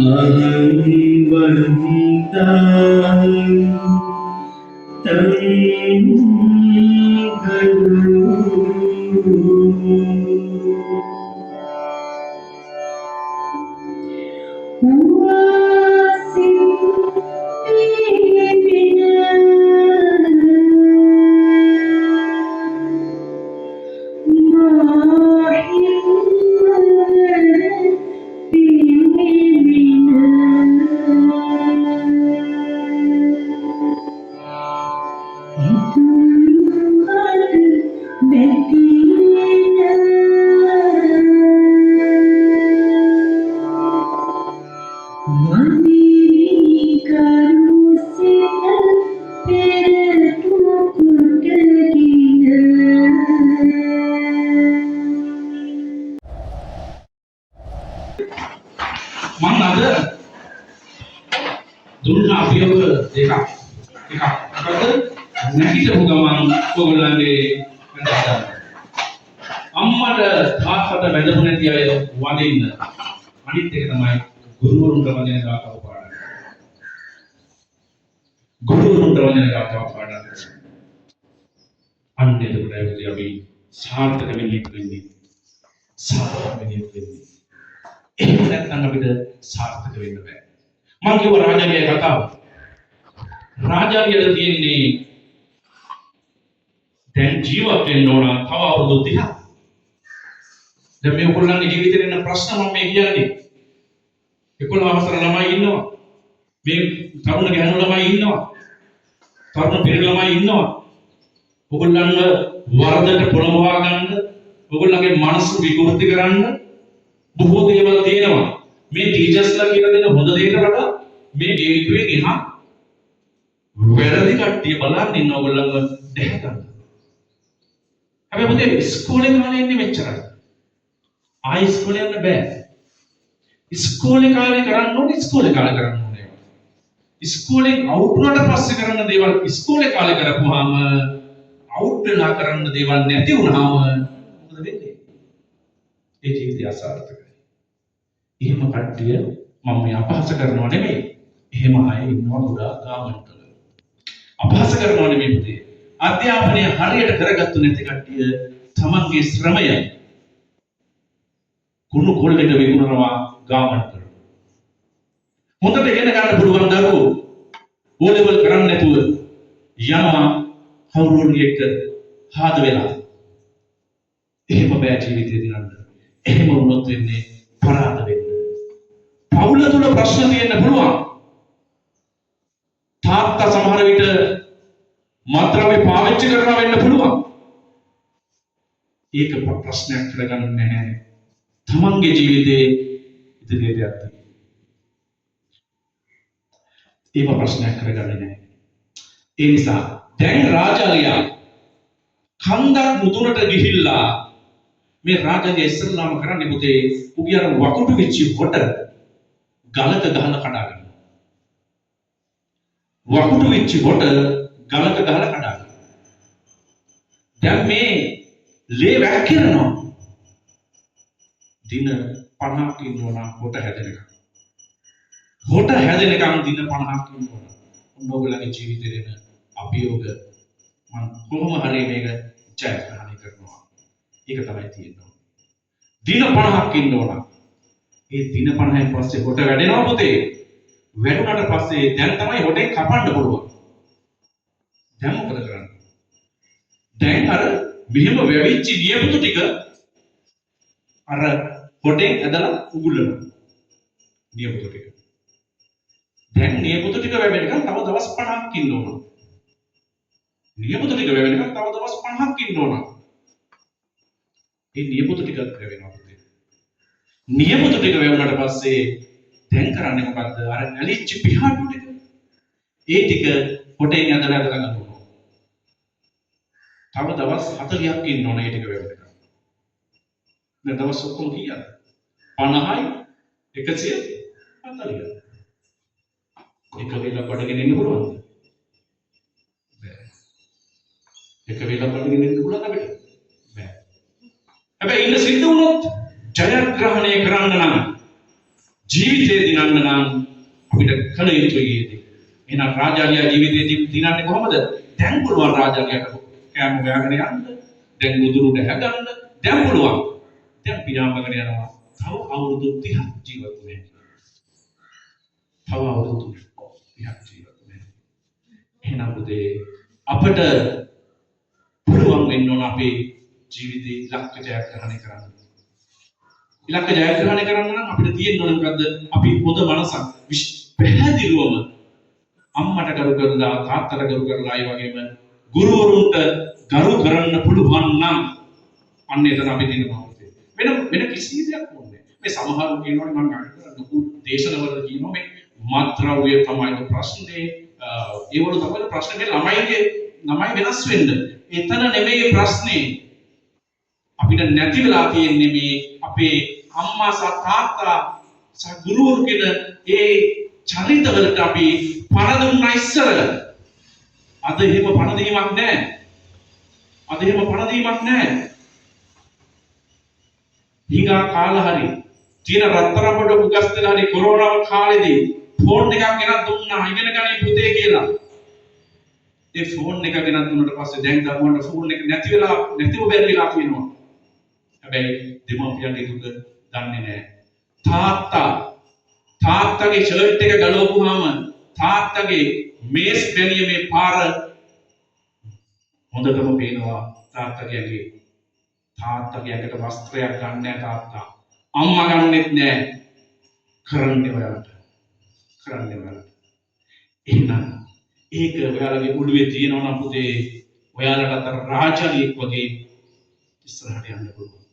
अहं वन्दितां तं खलु මම අද දුන්න අභියෝග දෙකක් මොකද නැගිටපු ගමන් ඔයගොල්ලන්ගේ වැඩ අම්මට තාත්තට වැඳපු නැති අය වඳින්න අනිත් එක තමයි ගුරුවරුන්ට වඳින ගාථාව පාඩම් ගුරුවරුන්ට වඳින ගාථාව පාඩම් අන්න එතකොට ඇවිත් අපි සාර්ථක වෙන්නේ එහෙම නැත්නම් අපිට සාර්ථක වෙන්න බෑ. මම කියව රාජාගේ කතාව. රාජාගේ තියෙන්නේ දැන් ජීවත් වෙන්න ඕන තව අවුරුදු 30ක්. දැන් මේ ඔයගොල්ලන්ගේ ජීවිතේ ඉන්න ප්‍රශ්න මම මේ කියන්නේ. 11 වසර ළමයි ඉන්නවා. මේ තරුණ ගැහැණු ළමයි ඉන්නවා. තරුණ පිරිමි ළමයි ඉන්නවා. ඔයගොල්ලන්ව වරදට පොළඹවා ගන්න, ඔයගොල්ලන්ගේ මනස විකෘති කරන්න බොහෝ දේවල් තියෙනවා. මේ ටීචර්ස්ලා කියලා දෙන හොඳ දේට වඩා මේ ගේට්ටුවෙන් එහා වැරදි කට්ටිය බලන් ඉන්න ඕගොල්ලන්ව දැක ගන්න. හැබැයි පුතේ ඉස්කෝලේ කාලේ ඉන්නේ මෙච්චරයි. ආයි ඉස්කෝලේ යන්න බෑ. ඉස්කෝලේ කාලේ කරන්න ඕනේ ඉස්කෝලේ කාලේ කරන්න ඕනේ. ඉස්කෝලෙන් අවුට් වුණාට පස්සේ කරන්න දේවල් ඉස්කෝලේ කාලේ කරපුවාම අවුට් වෙලා කරන්න දේවල් නැති වුණාම මොකද වෙන්නේ? ඒ ජීවිතය අසාර්ථකයි. එහෙම කට්ටිය මම මේ අපහාස කරනව නෙමෙයි. එහෙම අය ඉන්නවා ගොඩාක් ගාමන්ට. අපහාස කරනව නෙමෙයි පුතේ. අධ්‍යාපනය හරියට කරගත්තු නැති කට්ටිය තමන්ගේ ශ්‍රමය කුණු කොල්ලෙට විකුණනවා ගාමන්ට. හොඳට ඉගෙන ගන්න පුළුවන් දරුවෝ O level කරන්නේ නැතුව යනවා කවුරුන් එක්ක හාද වෙලා. එහෙම බෑ ජීවිතේ දිනන්න. එහෙම වුණොත් වෙන්නේ පරාද වෙන්න. පවුල තුල ප්‍රශ්න තියෙන්න පුළුවන්. තාත්තා සමහර විට මත්ද්‍රව්‍ය පාවිච්චි කරනවා වෙන්න පුළුවන්. ඒක ප්‍රශ්නයක් කරගන්න නැහැ. තමන්ගේ ජීවිතේ ඉදිරියට යන්න. ඒක ප්‍රශ්නයක් කරගන්නේ නැහැ. ඒ නිසා දැන් රාජාලියා කන්දක් මුදුනට ගිහිල්ලා මේ රාජාගේ ඉස්සල්ලාම කරන්නේ පුතේ උගේ අර වකුටු වෙච්ච කොට ගලක ගහලා කඩා ගන්නවා. වකුටු වෙච්ච කොට ගලක ගහලා කඩා ගන්නවා. දැන් මේ ලේ වැක්කිරනවා. දින 50ක් ඉන්නවා කොට හැදෙනකම්. කොට හැදෙනකම් දින 50ක් ඉන්නවා. ඔන්නෝගලගේ ජීවිතේ දෙන අභියෝග මම කොහොම හරි මේක ජයග්‍රහණය කරනවා. ඒක තමයි තියෙන්නේ. දින 50ක් ඉන්න ඕන. ඒ දින 50න් පස්සේ කොට වැඩෙනවා පුතේ. වැඩුණාට පස්සේ දැන් තමයි හොටෙන් කපන්න පුළුවන්. දැන් මොකද කරන්නේ? දැන් අර මෙහෙම වැවිච්ච නියපොතු ටික අර හොටෙන් ඇදලා උගුලනවා. නියපොතු ටික. දැන් නියපොතු ටික වැවෙනකන් තව දවස් 50ක් ඉන්න ඕන. නියපොතු ටික වැවෙනකන් තව දවස් 50ක් ඉන්න ඕන. ඒ නියපොතු ටිකක් වැවෙනවා පුතේ. නියපොතු ටික වැවුනට පස්සේ දැන් කරන්නේ මොකද්ද? අර ඇලිච්ච පිහාටු ටික. ඒ ටික හොටෙන් ඇදලා ගන්න ඕන. තව දවස් 40ක් ඉන්න ඕන ඒ ටික වැවෙනකන්. දැන් දවස් ඔක්කොම කීයද? 50යි 140යි. එක වෙලක් වඩගෙන ඉන්න පුළුවන්ද? බෑ. එක වෙලක් වඩගෙන ඉන්න පුළුවන් අපිට? බෑ. හැබැයි ඉන්න සිද්ධ වුණොත් ජයග්‍රහණය කරන්න නම් ජීවිතේ දිනන්න නම් අපිට කල යුතුයි ඒක. එහෙනම් රාජාලියා ජීවිතේ දිනන්නේ කොහොමද? දැන් පුළුවන් රාජාලියාට කෑම හොයාගෙන යන්න. දැන් උදුරුට හැදන්න. දැන් පුළුවන්. දැන් පියාඹගෙන යනවා. තව අවුරුදු 30ක් ජීවත් වෙන්න. තව අවුරුදු 30ක් ජීවත් වෙන්න. එහෙනම් පුතේ අපිට පුළුවන් වෙන්න ඕන අපේ ජීවිතේ ඉලක්ක ජයග්‍රහණය කරන්න. ඉලක්ක ජයග්‍රහණය කරන්න නම් අපිට තියෙන්න ඕන මොකද්ද? අපි හොඳ මනසක් පැහැදිලිවම අම්මට ගරු කරලා තාත්තට ගරු කරලා ඒ වගේම ගුරුවරුන්ට ගරු කරන්න පුළුවන් නම් අන්න එතන අපි දිනනවා. වෙන කිසි දෙයක් ඕනේ. මේ සමහරු කියනවනේ මම ලොකු දේශනවල කියනවා මේ මාත්‍රාවය තමයි ප්‍රශ්නේ. ඒවල තමයි ප්‍රශ්නේ ළමයි වෙනස් වෙන්න. එතන නෙමෙයි ප්‍රශ්නේ. අපිට නැති වෙලා තියෙන්නේ මේ අපේ අම්මා සහ තාත්තා සහ ගුරුවරු කියන ඒ චරිතවලට අපි පණ දුන්නා ඉස්සර. අද එහෙම පණ දීමක් නැහැ. ඊගා කාල හරි තියෙන රත්තරන් පොඩ උගස් දෙලා හරි කොරෝනා කාලේදී ෆෝන් එකක් ගෙනත් දුන්නා ඉගෙන ගන්න පුතේ කියලා. ඒ ෆෝන් එක ගෙනත් දුන්නාට පස්සේ දැන් දරුවන්ට ෆෝන් එක නැතිව බැරි වෙලා තියෙනවා. හැබැයි දෙමාපියන්ගේ දුක දන්නේ නැහැ. තාත්තගේ ෂර්ට් එක ගලවපුවාම තාත්තගේ මේස් බැනියමේ පාර හොඳටම පේනවා තාත්තගේ ඇඟට වස්ත්‍රයක් ගන්න නැහැ තාත්තා. අම්මා ගන්නෙත් නැහැ. කරන්නේ ඔයාලට. එහෙනම් ඒක ඔයාලගේ ඔළුවේ තියෙනවා නම් පුතේ ඔයාලට අතර රාජාලියෙක් වගේ ඉස්සරහට යන්න පුළුවන්.